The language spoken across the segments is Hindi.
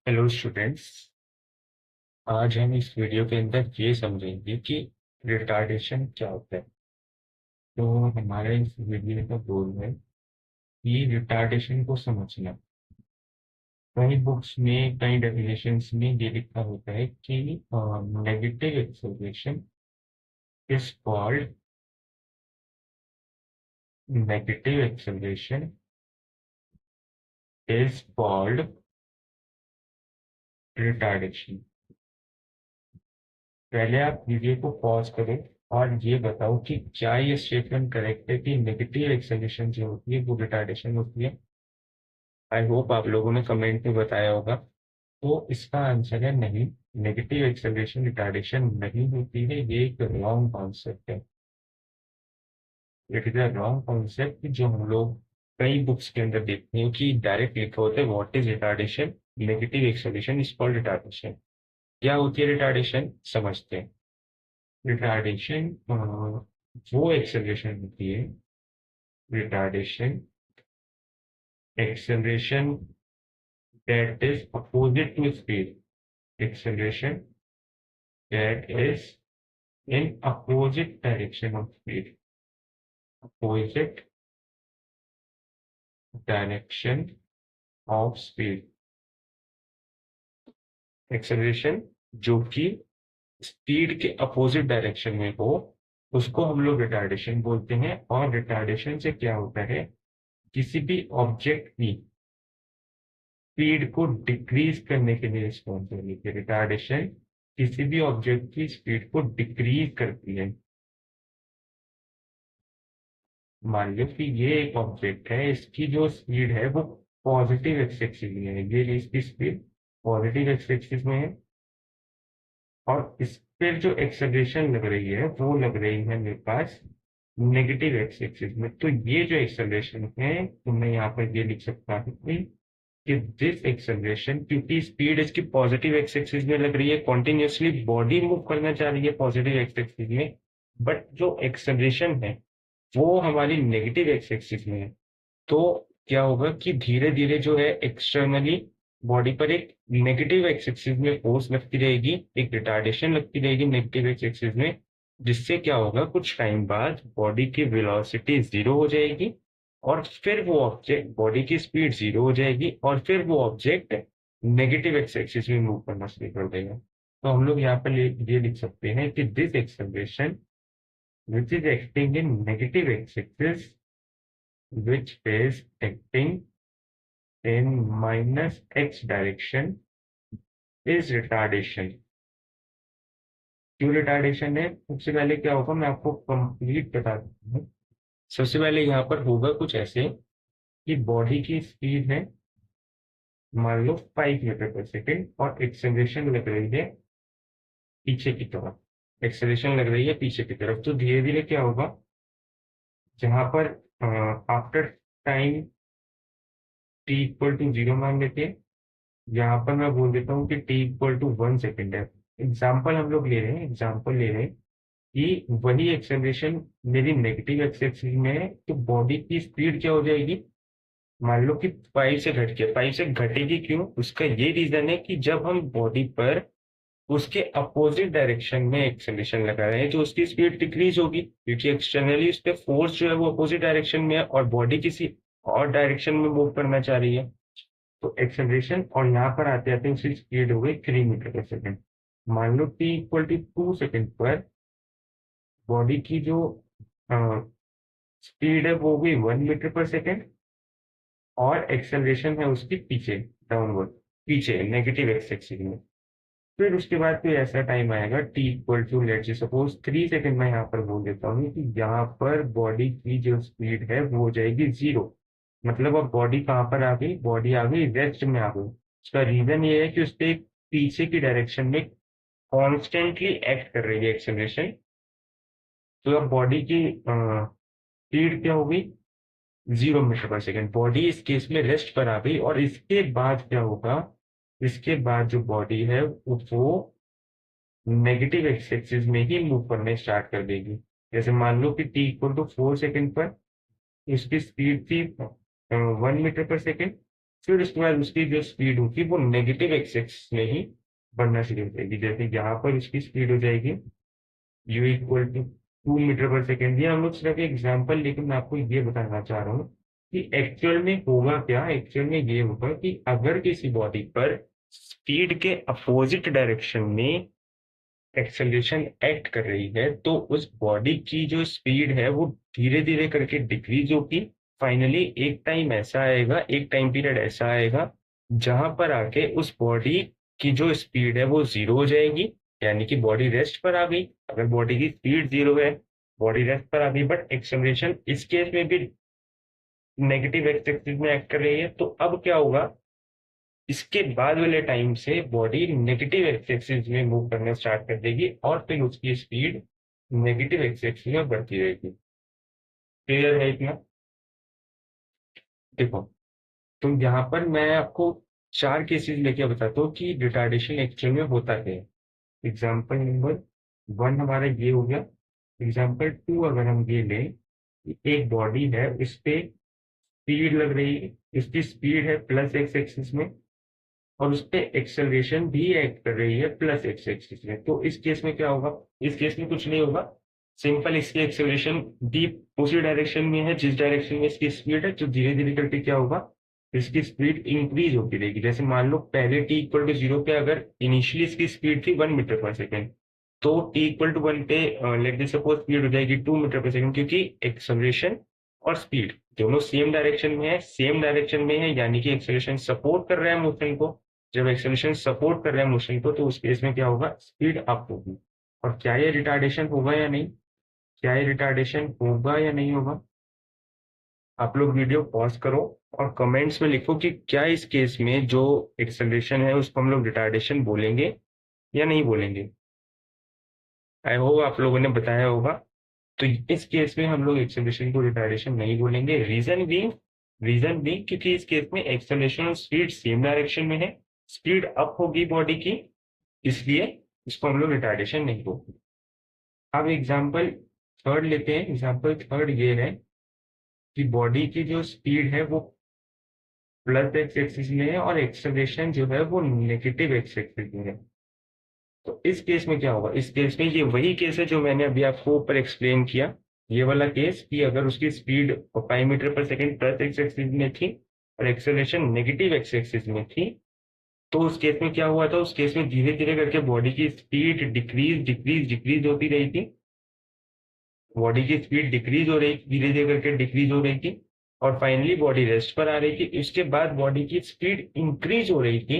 Hello students. आज हम इस वीडियो के अंदर ये समझेंगे कि रिटार्डेशन क्या होता है। तो हमारा इस वीडियो का गोल है कि रिटार्डेशन को समझना। कई बुक्स में कई डेफिनेशंस में ये लिखा होता है कि negative acceleration is called negative acceleration is called retardation. पहले आप वीडियो को पॉज करें और ये बताओ कि क्या ये स्टेटमेंट करेक्ट है कि नेगेटिव एक्सेलरेशन जो होती है वो रिटार्डेशन होती है। आई होप आप लोगों ने कमेंट में बताया होगा। तो इसका आंसर है नहीं। नेगेटिव एक्सेलरेशन रिटार्डेशन नहीं होती है, ये एक रॉन्ग कॉन्सेप्ट है। It is a wrong concept जो हम लोग कई बुक्स के अंदर देखते हैं कि डायरेक्ट लिखा होता है what is retardation, negative acceleration is called retardation. क्या होती है रिटार्डेशन, समझते हैं। रिटार्डेशन वो एक्सेलरेशन होती है, retardation acceleration that is opposite to speed, acceleration that is in opposite direction of speed, opposite direction of speed। Acceleration जो कि स्पीड के अपोजिट डायरेक्शन में हो उसको हम लोग रिटार्डेशन बोलते हैं। और रिटार्डेशन से क्या होता है, किसी भी ऑब्जेक्ट की स्पीड को डिक्रीज करने के लिए रिस्पॉन्सिबल है। रिटार्डेशन किसी भी ऑब्जेक्ट की स्पीड को डिक्रीज करती है। मान लो कि ये एक ऑब्जेक्ट है, इसकी जो स्पीड है वो पॉजिटिव एक्स एक्सिस में है, ये इसकी स्पीड पॉजिटिव एक्स एक्सिस में है। और इस पर जो एक्सेलरेशन लग रही है वो लग रही है मेरे पास नेगेटिव एक्स एक्सिस में। तो ये जो एक्सेलरेशन है तो मैं यहाँ पर ये लिख सकता हूँ कि दिस एक्सेलरेशन, क्योंकि स्पीड इसकी पॉजिटिव एक्स एक्सिस में लग रही है, कॉन्टिन्यूसली बॉडी मूव करना चाह रही है पॉजिटिव एक्स एक्सिस में, बट जो एक्सेलरेशन है वो हमारी नेगेटिव एक्स एक्सिस में है। तो क्या होगा कि धीरे धीरे जो है एक्सटर्नली बॉडी पर एक नेगेटिव एक्स एक्सिस में फोर्स लगती रहेगी, एक रिटार्डेशन लगती रहेगी नेगेटिव एक्स एक्सिस में, जिससे क्या होगा कुछ टाइम बाद बॉडी की वेलोसिटी जीरो हो जाएगी और फिर वो ऑब्जेक्ट, बॉडी की स्पीड जीरो हो जाएगी और फिर वो ऑब्जेक्ट नेगेटिव एक्स एक्सिस में मूव करना शुरू कर देगा। तो हम लोग यहाँ पर ये लिख सकते हैं कि this acceleration which is acting in negative x axis which is acting in minus x direction is retardation। क्यों रिटार्डेशन है, सबसे पहले क्या होगा मैं आपको कंप्लीट बता देता हूँ। सबसे पहले यहाँ पर होगा कुछ ऐसे कि बॉडी की स्पीड है मान लो 5 मीटर पर सेकेंड और एक्सेलरेशन लग रही है पीछे की तरफ, एक्सेलरेशन लग रही है पीछे की तरफ। तो धीरे धीरे क्या होगा, जहां पर after time T equal to zero मान लेते हैं, यहाँ पर मैं बोल देता हूँ कि टी इक्वल टू 1 सेकेंड है। एग्जाम्पल हम लोग ले रहे हैं, एग्जाम्पल ले रहे हैं कि वही एक्सेलरेशन मेरी नेगेटिव एक्स एक्सिस में है, तो बॉडी की स्पीड क्या हो जाएगी, मान लो कि 5 से घटेगी। क्यों, उसका ये रीजन है कि जब हम बॉडी पर उसके अपोजिट डायरेक्शन में एक्सेलरेशन लगा रहे हैं तो उसकी स्पीड डिक्रीज होगी, क्योंकि एक्सटर्नली उस पर फोर्स जो है वो अपोजिट डायरेक्शन में है और बॉडी किसी और डायरेक्शन में मूव करना चाह रही है। तो एक्सेलरेशन और यहाँ पर आते आते उसकी स्पीड हो गई 3 मीटर पर सेकेंड। मान लो टी इक्वल टू 2 सेकेंड पर बॉडी की जो स्पीड है वो हुई 1 मीटर पर सेकेंड और एक्सेलरेशन है उसकी पीछे, डाउनवर्ड, पीछे नेगेटिव एक्स एक्सिस में। फिर उसके बाद कोई ऐसा टाइम आएगा टी इक्वल टू लेट से सपोज 3 सेकेंड, मैं यहाँ पर बोल देता हूँ कि यहाँ पर बॉडी की जो स्पीड है वो हो जाएगी जीरो। मतलब अब बॉडी कहाँ पर आ गई, बॉडी आ गई रेस्ट में आ गई। उसका रीजन ये है कि उस पे पीछे की डायरेक्शन में कॉन्स्टेंटली एक्ट कर रही है एक्सेलरेशन। तो अब बॉडी की स्पीड क्या होगी, 0 मीटर पर सेकेंड। बॉडी इस केस में रेस्ट पर आ गई और इसके बाद क्या होगा, इसके बाद जो बॉडी है वो नेगेटिव एक्स एक्सिस में ही मूव करने स्टार्ट कर देगी। जैसे मान लो कि टी इक्वल टू 4 सेकेंड पर इसकी स्पीड थी 1 मीटर पर सेकेंड फिर उसके बाद उसकी जो स्पीड होगी वो नेगेटिव एक्स एक्सिस में ही बढ़ना शुरू हो जाएगी। जैसे यहाँ पर इसकी स्पीड हो जाएगी u इक्वल टू 2 मीटर पर सेकेंड। ये हम लोग सिर्फ एग्जाम्पल, लेकिन मैं आपको ये बताना चाह रहा हूँ कि एक्चुअल में होगा क्या। एक्चुअल में ये होगा कि अगर किसी बॉडी पर स्पीड के अपोजिट डायरेक्शन में एक्सेलरेशन एक्ट कर रही है तो उस बॉडी की जो स्पीड है वो धीरे धीरे करके डिक्रीज होगी। फाइनली एक टाइम ऐसा आएगा, एक टाइम पीरियड ऐसा आएगा जहां पर आके उस बॉडी की जो स्पीड है वो जीरो हो जाएगी, यानी कि बॉडी रेस्ट पर आ गई। अगर बॉडी की स्पीड जीरो है, बॉडी रेस्ट पर आ गई, बट एक्सेलरेशन इस केस में भी नेगेटिव एक्स एक्सिस में एक्ट कर रही है, तो अब क्या होगा, इसके बाद वाले टाइम से बॉडी नेगेटिव एक्स एक्सिस में मूव करना स्टार्ट कर देगी और फिर उसकी स्पीड नेगेटिव एक्स एक्सिस में बढ़ती रहेगी। क्लियर है इतना? देखो, तो यहाँ पर मैं आपको 4 केसेस लेके बताता हूँ कि रिटार्डेशन एक्चुअल में होता क्या है। एग्जाम्पल नंबर 1 हमारा ये हो गया। एग्जाम्पल 2 अगर हम ये लें कि एक बॉडी है, उस पे स्पीड लग रही है, इसकी स्पीड है प्लस एक्स एक्सिस में और उस पे एक्सेलरेशन भी एक्ट कर रही है प्लस एक्स एक्सिस में। तो इस केस में क्या होगा, इस केस में कुछ नहीं होगा, सिंपल इसकी एक्सेलरेशन भी उसी डायरेक्शन में है जिस डायरेक्शन में इसकी स्पीड है, तो धीरे धीरे करके क्या होगा, इसकी स्पीड इंक्रीज होती रहेगी। जैसे मान लो पहले t इक्वल टू 0 पे अगर इनिशियली इसकी स्पीड थी 1 मीटर पर सेकेंड, तो t इक्वल टू 1 पे लेट सपोज स्पीड हो जाएगी 2 मीटर पर सेकेंड, क्योंकि एक्सेलरेशन और स्पीड दोनों सेम डायरेक्शन में है, सेम डायरेक्शन में है, यानी कि एक्सेलरेशन सपोर्ट कर रहा है मोशन को। जब एक्सेलरेशन सपोर्ट कर रहा है मोशन को तो उस केस में क्या होगा, स्पीड अप होगी। और क्या ये रिटार्डेशन होगा या नहीं, क्या ये रिटार्डेशन होगा या नहीं होगा, आप लोग वीडियो पॉज करो और कमेंट्स में लिखो कि क्या इस केस में जो एक्सेलरेशन है उसको हम लोग रिटार्डेशन बोलेंगे या नहीं बोलेंगे। आई होप आप लोगों ने बताया होगा। तो इस केस में हम लोग एक्सेलरेशन को रिटार्डेशन नहीं बोलेंगे। रीजन भी क्योंकि इस केस में एक्सेलरेशन और स्पीड सेम डायरेक्शन में है, स्पीड अप होगी बॉडी की, इसलिए इसको हम लोग रिटार्डेशन नहीं बोलते। अब एग्जाम्पल थर्ड लेते हैं। एग्जाम्पल थर्ड ये है कि बॉडी की जो स्पीड है वो प्लस एक्स एक्सिस में है और एक्सेलरेशन जो है वो नेगेटिव एक्स एक्सिस में है। तो इस केस में क्या होगा, इस केस में ये वही केस है जो मैंने अभी आपको ऊपर एक्सप्लेन किया, ये वाला केस कि अगर उसकी स्पीड 5 मीटर पर सेकेंड प्लस एक्स एक्सिस में थी और एक्सेलरेशन नेगेटिव एक्स एक्सिस में थी, तो उस केस में क्या हुआ था, उस केस में धीरे धीरे करके बॉडी की स्पीड डिक्रीज डिक्रीज डिक्रीज होती रही थी। बॉडी की स्पीड डिक्रीज हो रही थी, धीरे धीरे करके डिक्रीज हो रही थी और फाइनली बॉडी रेस्ट पर आ रही थी। इसके बाद बॉडी की स्पीड इंक्रीज हो रही थी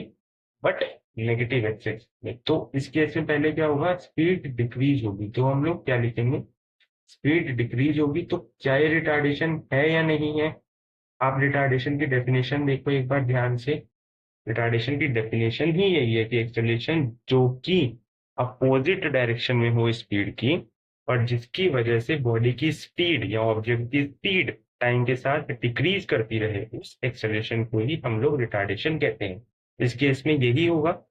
बट नेगेटिव एक्सेस में। तो इस केस में पहले क्या होगा, स्पीड डिक्रीज होगी, तो हम लोग क्या लिखेंगे, स्पीड डिक्रीज होगी। तो क्या ये रिटार्डेशन है या नहीं है, आप रिटार्डेशन की डेफिनेशन देखो एक बार ध्यान से। रिटार्डेशन की डेफिनेशन ही यही है कि एक्सेलरेशन जो कि अपोजिट डायरेक्शन में हो स्पीड की और जिसकी वजह से बॉडी की स्पीड या ऑब्जेक्ट की स्पीड टाइम के साथ डिक्रीज करती रहे, उस एक्सेलरेशन को ही हम लोग रिटार्डेशन कहते हैं। इस केस में यही होगा,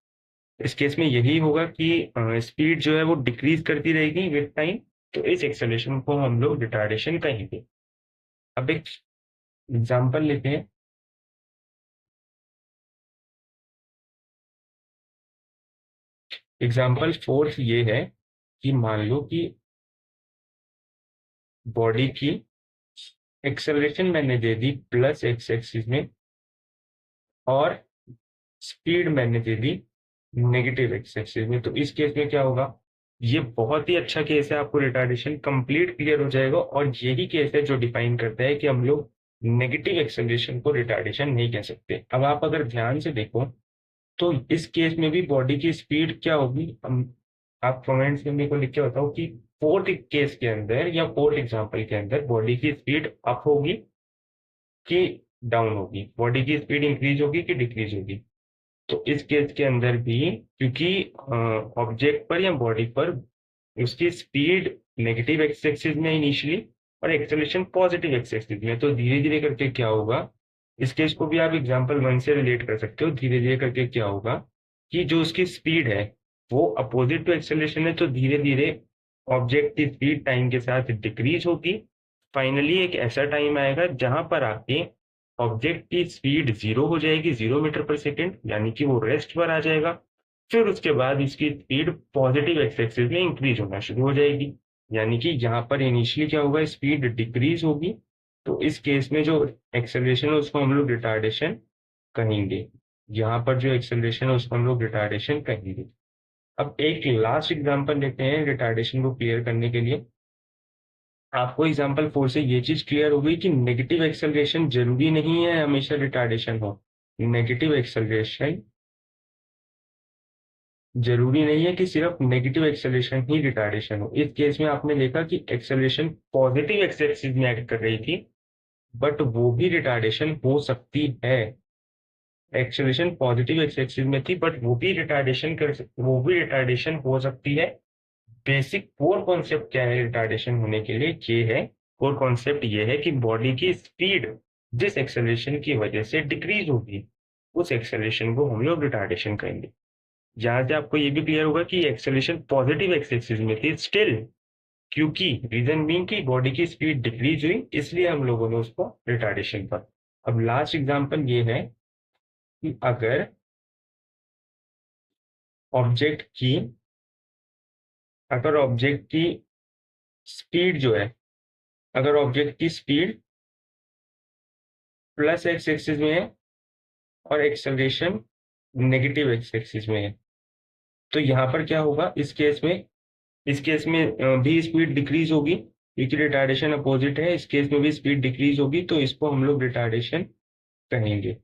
इस केस में यही होगा कि स्पीड जो है वो डिक्रीज करती रहेगी विद टाइम, तो इस एक्सेलरेशन को हम लोग रिटार्डेशन कहेंगे। अब एक एग्जांपल लेते हैं। एग्जाम्पल फोर्थ ये है कि मान लो कि बॉडी की एक्सेलरेशन मैंने दे दी प्लस एक्स एक्सिस में और स्पीड मैंने दे दी नेगेटिव एक्स एक्सिस में। तो इस केस में क्या होगा, ये बहुत ही अच्छा केस है, आपको रिटार्डेशन कंप्लीट क्लियर हो जाएगा और यही केस है जो डिफाइन करता है कि हम लोग नेगेटिव एक्सेलरेशन को रिटार्डेशन नहीं कह सकते। अब आप अगर ध्यान से देखो तो इस केस में भी बॉडी की स्पीड क्या होगी, आप कमेंट्स में मेरे को लिख के बताओ कि फोर्थ केस के अंदर या फोर्थ एग्जांपल के अंदर बॉडी की स्पीड अप होगी कि डाउन होगी, बॉडी की स्पीड इंक्रीज होगी कि डिक्रीज होगी। तो इस केस के अंदर भी क्योंकि ऑब्जेक्ट पर या बॉडी पर उसकी स्पीड नेगेटिव एक्स एक्सिस में इनिशियली और एक्सेलरेशन पॉजिटिव एक्स एक्सिस में, तो धीरे धीरे करके क्या होगा, इस केस को भी आप एग्जांपल 1 से रिलेट कर सकते हो। धीरे धीरे करके क्या होगा कि जो उसकी स्पीड है वो अपोजिट टू एक्सेलरेशन है, तो धीरे धीरे ऑब्जेक्ट की स्पीड टाइम के साथ डिक्रीज होगी। फाइनली एक ऐसा टाइम आएगा जहां पर आके ऑब्जेक्ट की स्पीड 0 हो जाएगी, 0 मीटर पर सेकेंड, यानी कि वो रेस्ट पर आ जाएगा। फिर उसके बाद इसकी स्पीड पॉजिटिव एक्स एक्सिस में इंक्रीज होना शुरू हो जाएगी, यानी कि यहाँ पर इनिशियली क्या होगा, स्पीड डिक्रीज होगी। तो इस केस में जो एक्सेलरेशन है उसको हम लोग रिटार्डेशन कहेंगे। यहाँ पर जो एक्सेलरेशन है उसको हम लोग रिटार्डेशन कहेंगे। अब एक लास्ट एग्जांपल लेते हैं रिटार्डेशन को क्लियर करने के लिए। आपको एग्जांपल 4 से ये चीज क्लियर हो गई कि नेगेटिव एक्सेलरेशन जरूरी नहीं है हमेशा रिटार्डेशन हो। नेगेटिव एक्सेलरेशन जरूरी नहीं है कि सिर्फ नेगेटिव एक्सेलरेशन ही रिटार्डेशन हो। इस केस में आपने देखा कि एक्सेलरेशन पॉजिटिव एक्स एक्सिस में एक्ट कर रही थी, बट वो भी रिटार्डेशन हो सकती है। एक्सेलरेशन पॉजिटिव एक्स एक्सिस में थी, बट वो भी रिटार्डेशन हो सकती है। बेसिक कोर कॉन्सेप्ट क्या है रिटार्डेशन होने के लिए, ये है, कोर कॉन्सेप्ट ये है कि बॉडी की स्पीड जिस एक्सेलरेशन की वजह से डिक्रीज होगी, उस एक्सेलरेशन को हम लोग रिटार्डेशन कहेंगे। जहां से आपको ये भी क्लियर होगा कि एक्सेलरेशन पॉजिटिव एक्स एक्सिस में थी स्टिल, क्योंकि रीजन बीइंग की बॉडी की स्पीड डिक्रीज हुई, इसलिए हम लोगों ने उसको रिटार्डेशन पर। अब लास्ट एग्जांपल ये है कि ऑब्जेक्ट की अगर ऑब्जेक्ट की स्पीड जो है अगर ऑब्जेक्ट की स्पीड प्लस एक्स एक्सिस में है और एक्सेलरेशन नेगेटिव एक्स एक्सिस में है, तो यहाँ पर क्या होगा, इस केस में भी स्पीड डिक्रीज होगी, क्योंकि रिटार्डेशन अपोजिट है। इस केस में भी स्पीड डिक्रीज होगी, तो इसको हम लोग रिटार्डेशन कहेंगे।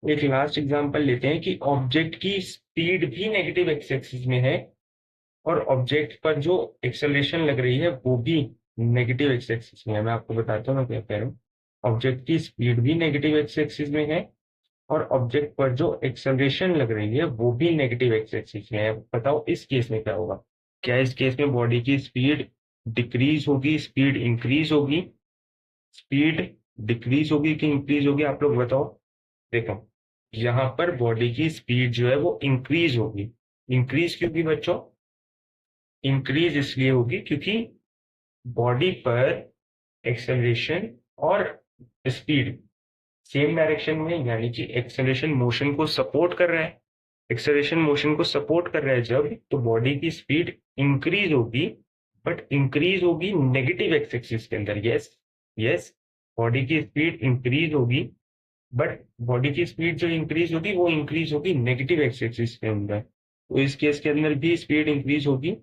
एक लास्ट एग्जांपल लेते हैं कि ऑब्जेक्ट की स्पीड भी नेगेटिव एक्स एक्सिस में है और ऑब्जेक्ट पर जो एक्सेलरेशन लग रही है वो भी नेगेटिव एक्स एक्सिस में है। मैं आपको बताता हूँ मैं क्या कह रहा हूँ। ऑब्जेक्ट की स्पीड भी नेगेटिव एक्स एक्सिस में है और ऑब्जेक्ट पर जो एक्सेलरेशन लग रही है वो भी नेगेटिव एक्स एक्सिस में है। बताओ इस केस में क्या होगा? क्या इस केस में बॉडी की स्पीड डिक्रीज होगी, स्पीड इंक्रीज होगी? स्पीड डिक्रीज होगी कि इंक्रीज होगी, आप लोग बताओ। देखो, यहाँ पर बॉडी की स्पीड जो है वो इंक्रीज होगी। इंक्रीज क्यों होगी बच्चों? इंक्रीज इसलिए होगी क्योंकि बॉडी पर एक्सेलरेशन और स्पीड सेम डायरेक्शन में, यानी कि एक्सेलरेशन मोशन को सपोर्ट कर रहा है। एक्सेलरेशन मोशन को सपोर्ट कर रहा है जब, तो बॉडी की स्पीड इंक्रीज होगी, बट इंक्रीज होगी नेगेटिव एक्स एक्सिस के अंदर। यस यस, बॉडी की स्पीड इंक्रीज होगी, बट बॉडी की स्पीड जो इंक्रीज होगी वो इंक्रीज होगी नेगेटिव एक्स एक्सिस के अंदर। तो इस केस के अंदर भी स्पीड इंक्रीज होगी,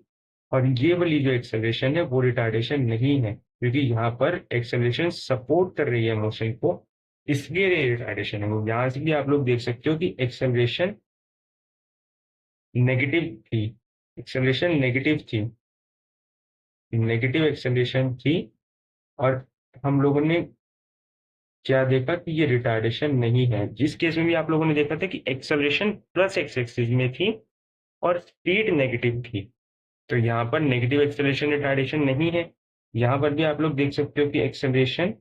और ये वाली जो एक्सेलरेशन है वो रिटार्डेशन नहीं है, क्योंकि यहाँ पर एक्सेलरेशन सपोर्ट कर रही है मोशन को, इसलिए रिटार्डेशन है। यहाँ से भी आप लोग देख सकते हो कि एक्सेलरेशन नेगेटिव थी, एक्सेलरेशन नेगेटिव एक्सेलरेशन थी, और हम लोगों ने क्या देखा कि ये रिटार्डेशन नहीं है। जिस केस में भी आप लोगों ने देखा था कि एक्सेलरेशन प्लस एक्स एक्सिस में थी और स्पीड नेगेटिव थी, तो यहाँ पर नेगेटिव एक्सेलरेशन रिटार्डेशन नहीं है। यहाँ पर भी आप लोग देख सकते हो कि एक्सेलरेशन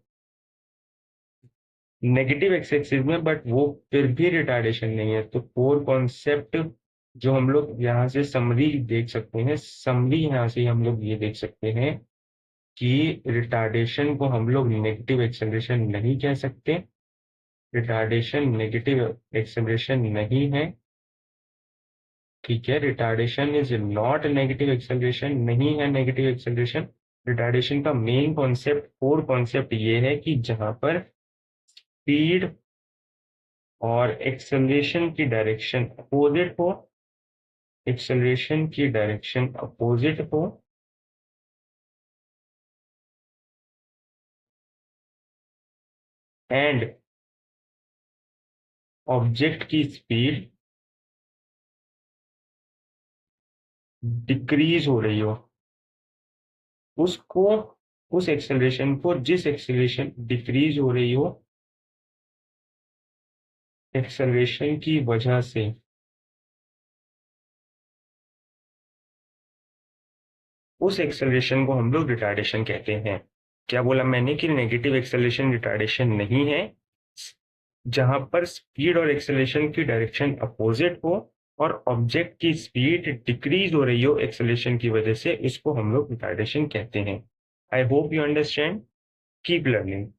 नेगेटिव एक्स एक्सिस में, बट वो फिर भी रिटार्डेशन नहीं है। तो कोर कॉन्सेप्ट जो हम लोग यहाँ से समरी देख सकते हैं, समरी यहाँ से हम लोग ये देख सकते हैं कि रिटार्डेशन को हम लोग नेगेटिव एक्सेलरेशन नहीं कह सकते। रिटार्डेशन नेगेटिव एक्सेलरेशन नहीं है, ठीक है। Retardation is not negative acceleration, नहीं है नेगेटिव एक्सेलरेशन। रिटार्डेशन का मेन कॉन्सेप्ट, कोर कॉन्सेप्ट ये है कि जहां पर स्पीड और एक्सेलरेशन की डायरेक्शन अपोजिट हो, एक्सेलरेशन की डायरेक्शन अपोजिट हो, एंड ऑब्जेक्ट की स्पीड डिक्रीज हो रही हो, उसको उस एक्सेलरेशन को, जिस एक्सेलरेशन डिक्रीज हो रही हो एक्सेलरेशन की वजह से, उस एक्सेलरेशन को हम लोग रिटार्डेशन कहते हैं। क्या बोला मैंने कि नेगेटिव एक्सेलरेशन रिटार्डेशन नहीं है। जहां पर स्पीड और एक्सेलरेशन की डायरेक्शन अपोजिट हो और ऑब्जेक्ट की स्पीड डिक्रीज हो रही हो एक्सेलरेशन की वजह से, इसको हम लोग रिटार्डेशन कहते हैं। I hope you understand. Keep learning.